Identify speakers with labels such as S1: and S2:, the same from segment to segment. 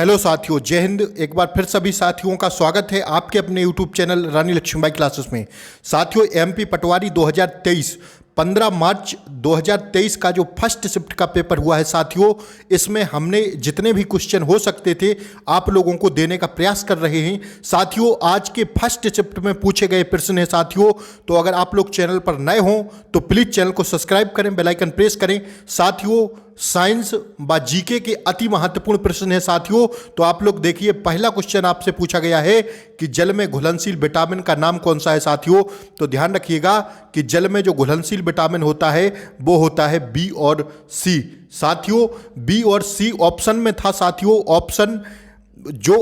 S1: Hello साथियों, जय हिंद। एक बार फिर सभी साथियों का स्वागत है आपके अपने यूट्यूब चैनल रानी लक्ष्मीबाई क्लासेस में। साथियों, एमपी पटवारी 2023 15 मार्च 2023 का जो फर्स्ट शिफ्ट का पेपर हुआ है साथियों, इसमें हमने जितने भी क्वेश्चन हो सकते थे आप लोगों को देने का प्रयास कर रहे हैं। साथियों, आज के फर्स्ट शिफ्ट में पूछे गए प्रश्न है साथियों, तो अगर आप लोग चैनल पर नए हों तो प्लीज़ चैनल को सब्सक्राइब करें, बेल आइकन प्रेस करें। साथियों, साइंस व जीके के अति महत्वपूर्ण प्रश्न है साथियों। तो आप लोग देखिए, पहला क्वेश्चन आपसे पूछा गया है कि जल में घुलनशील विटामिन का नाम कौन सा है साथियों। तो ध्यान रखिएगा कि जल में जो घुलनशील विटामिन होता है वो होता है बी और सी। साथियों, बी और सी ऑप्शन में था साथियों।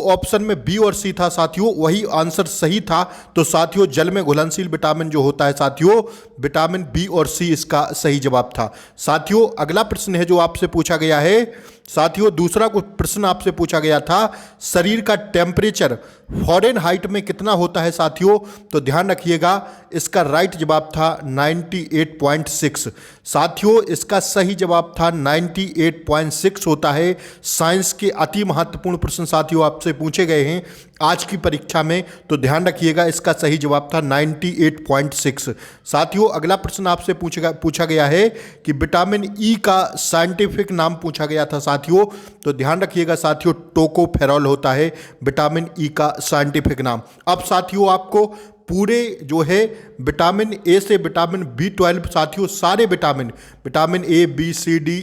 S1: ऑप्शन में बी और सी था साथियों, वही आंसर सही था। तो साथियों, जल में घुलनशील विटामिन जो होता है साथियों, विटामिन बी और सी इसका सही जवाब था। साथियों, अगला प्रश्न है जो आपसे पूछा गया है साथियों, दूसरा प्रश्न आपसे पूछा गया था, शरीर का टेम्परेचर फ़ारेनहाइट में कितना होता है साथियों। तो ध्यान रखिएगा, इसका राइट जवाब था 98.6। साथियों, इसका सही जवाब था 98.6 होता है। साइंस के अति महत्वपूर्ण प्रश्न साथियों आपसे पूछे गए हैं आज की परीक्षा में, तो ध्यान रखिएगा, इसका सही जवाब था 98.6। साथियों, अगला प्रश्न आपसे पूछा गया है कि विटामिन ई का साइंटिफिक नाम पूछा गया था साथियों। तो ध्यान रखिएगा साथियों, टोकोफेरॉल होता है विटामिन ई का साइंटिफिक नाम। अब साथियों, आपको पूरे जो है विटामिन ए से विटामिन B12 साथियों, सारे vitamin A, B, C, D,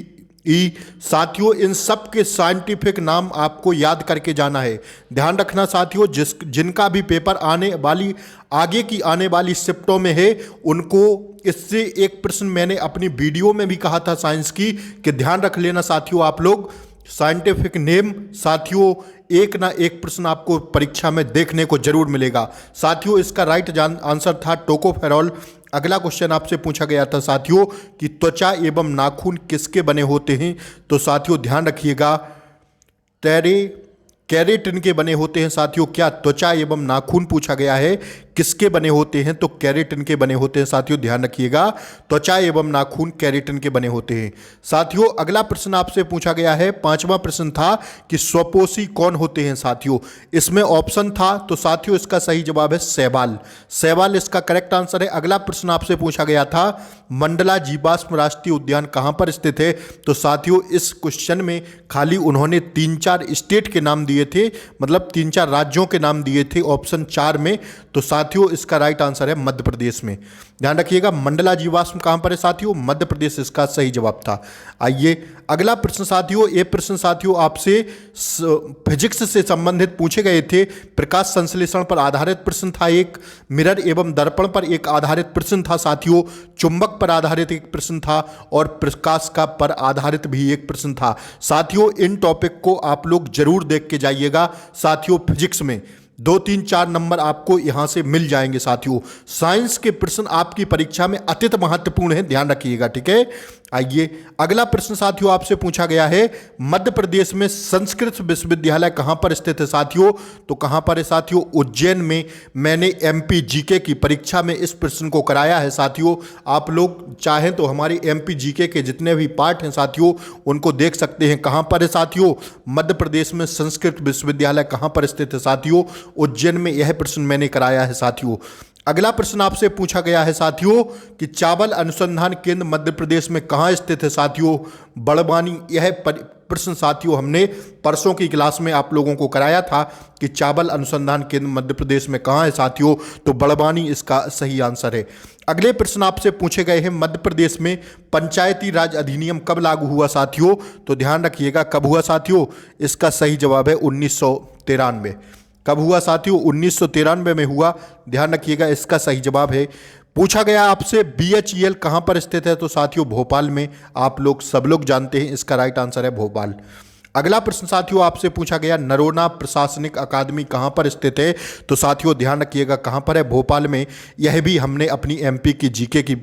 S1: E साथियों, इन सब के साइंटिफिक नाम आपको याद करके जाना है। ध्यान रखना साथियों, जिनका भी पेपर आगे की आने वाली शिफ्टों में है, उनको इससे एक प्रश्न मैंने अपनी वीडियो में भी कहा था साइंस की, कि ध्यान रख लेना साथियों आप लोग साइंटिफिक नेम। साथियों, एक ना एक प्रश्न आपको परीक्षा में देखने को जरूर मिलेगा। साथियों, इसका राइट आंसर था टोकोफेरॉल। अगला क्वेश्चन आपसे पूछा गया था साथियों कि त्वचा एवं नाखून किसके बने होते हैं। तो साथियों, ध्यान रखिएगा, कैरेटिन के बने होते हैं साथियों। क्या त्वचा एवं नाखून पूछा गया है, किसके बने होते हैं? तो कैरेटिन के बने होते हैं साथियों। ध्यान रखिएगा, त्वचा एवं नाखून कैरेटिन के बने होते हैं। साथियों, अगला प्रश्न आपसे पूछा गया है, पांचवा प्रश्न था कि स्वपोषी कौन होते हैं साथियों। इसमें ऑप्शन था, तो साथियों इसका सही जवाब है शैवाल इसका करेक्ट आंसर है। अगला प्रश्न आपसे पूछा गया था, मंडला जीवाश्म राष्ट्रीय उद्यान कहां पर स्थित है। तो साथियों, इस क्वेश्चन में खाली उन्होंने 3-4 स्टेट के नाम दिए थे, मतलब 3-4 राज्यों के नाम दिए थे ऑप्शन 4 में। तो साथियों, इसका राइट आंसर है मध्य प्रदेश में। ध्यान रखिएगा, मंडला जीवाश्म कहां पर है साथियों, मध्य प्रदेश इसका सही जवाब था। आइए अगला प्रश्न साथियों, ये प्रश्न साथियों आपसे फिजिक्स से संबंधित पूछे गए थे। प्रकाश संश्लेषण पर आधारित प्रश्न था एक, मिरर एवं दर्पण पर एक आधारित प्रश्न था साथियों, चुंबक पर आधारित एक प्रश्न था, और प्रकाश का पर आधारित भी एक प्रश्न था। साथियों, इन टॉपिक को आप लोग जरूर देख के जाइएगा साथियों। फिजिक्स में 2, 3, 4 नंबर आपको यहां से मिल जाएंगे साथियों। साइंस के प्रश्न आपकी परीक्षा में अत्यंत महत्वपूर्ण है, ध्यान रखिएगा, ठीक है। आइए अगला प्रश्न साथियों आपसे पूछा गया है, मध्य प्रदेश में संस्कृत विश्वविद्यालय कहां पर स्थित है साथियों। तो कहां पर है साथियों, उज्जैन में। मैंने एमपी जीके की परीक्षा में इस प्रश्न को कराया है साथियों। आप लोग चाहें तो हमारी एमपी जीके के जितने भी पार्ट हैं साथियों, उनको देख सकते हैं। कहां पर है साथियों, मध्य प्रदेश में संस्कृत विश्वविद्यालय कहां पर स्थित है साथियों, उज्जैन में। यह प्रश्न मैंने कराया है साथियों। अगला प्रश्न आपसे पूछा गया है साथियों कि चावल अनुसंधान केंद्र मध्य प्रदेश में कहां स्थित है साथियों, बड़वानी। यह प्रश्न साथियों हमने परसों की क्लास में आप लोगों को कराया था कि चावल अनुसंधान केंद्र मध्य प्रदेश में कहां है साथियों। तो बड़वानी इसका सही आंसर है। अगले प्रश्न आपसे पूछे गए हैं, मध्य प्रदेश में पंचायती राज अधिनियम कब लागू हुआ साथियों। तो ध्यान रखिएगा, कब हुआ साथियों, इसका सही जवाब है 1993। कब हुआ साथियों, 1993 में हुआ। ध्यान रखिएगा, इसका सही जवाब है। पूछा गया आपसे BHEL कहां पर स्थित है। तो साथियों भोपाल में। आप लोग सब लोग जानते हैं, इसका राइट आंसर है भोपाल। अगला प्रश्न साथियों आपसे पूछा गया, नरोना प्रशासनिक अकादमी कहां पर स्थित है। तो साथियों ध्यान रखिएगा, कहां पर है, भोपाल में। यह भी हमने अपनी एमपी की जीके की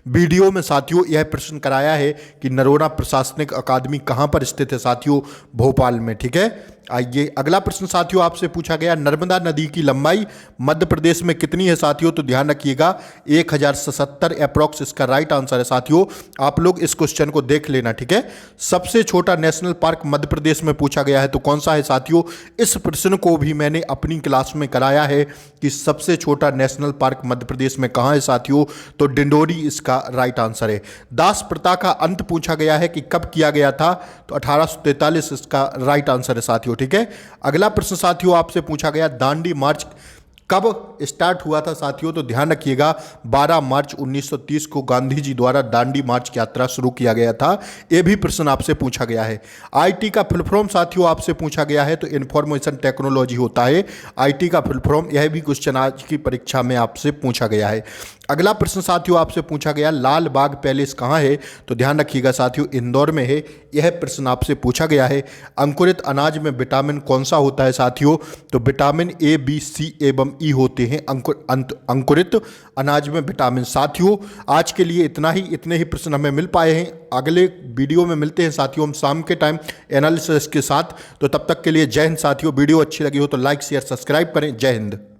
S1: वीडियो में साथियों यह प्रश्न कराया है कि नरोना प्रशासनिक अकादमी कहां पर स्थित है साथियों, भोपाल में, ठीक है। आइए अगला प्रश्न साथियों आपसे पूछा गया, नर्मदा नदी की लंबाई मध्य प्रदेश में कितनी है साथियों? तो ध्यान रखिएगा 1077 अप्रॉक्स इसका राइट आंसर है साथियों। आप लोग इस क्वेश्चन को देख लेना, ठीक है। सबसे छोटा नेशनल पार्क मध्य प्रदेश में पूछा गया है, तो कौन सा है साथियों? इस प्रश्न को भी मैंने अपनी क्लास में कराया है कि सबसे छोटा नेशनल पार्क मध्य प्रदेश में कहाँ है साथियों? तो डिंडोरी इसका राइट आंसर है। दास प्रथा का अंत पूछा गया है कि कब किया गया था? तो 1843 इसका राइट आंसर है साथियों, ठीक है। अगला प्रश्न साथियों आपसे पूछा गया, दांडी मार्च कब स्टार्ट हुआ था साथियों? तो ध्यान रखिएगा 12 मार्च 1930 को गांधी जी द्वारा दांडी मार्च की यात्रा शुरू किया गया था। यह भी प्रश्न आपसे पूछा गया है। आईटी का फुल फॉर्म साथियों आपसे पूछा गया है, तो इंफॉर्मेशन टेक्नोलॉजी होता है आईटी का फुल फॉर्म। यह भी क्वेश्चन आज की परीक्षा में आपसे पूछा गया है। अगला प्रश्न साथियों आपसे पूछा गया, लाल बाग पैलेस कहाँ है? तो ध्यान रखिएगा साथियों इंदौर में है। यह प्रश्न आपसे पूछा गया है। अंकुरित अनाज में विटामिन कौन सा होता है साथियों? तो विटामिन ए, बी, सी एवं ई होते हैं अंकुरित अनाज में विटामिन। साथियों आज के लिए इतना ही, इतने ही प्रश्न हमें मिल पाए हैं। अगले वीडियो में मिलते हैं साथियों हम शाम के टाइम एनालिसिस के साथ। तो तब तक के लिए जय हिंद साथियों। वीडियो अच्छी लगी हो तो लाइक शेयर सब्सक्राइब करें। जय हिंद।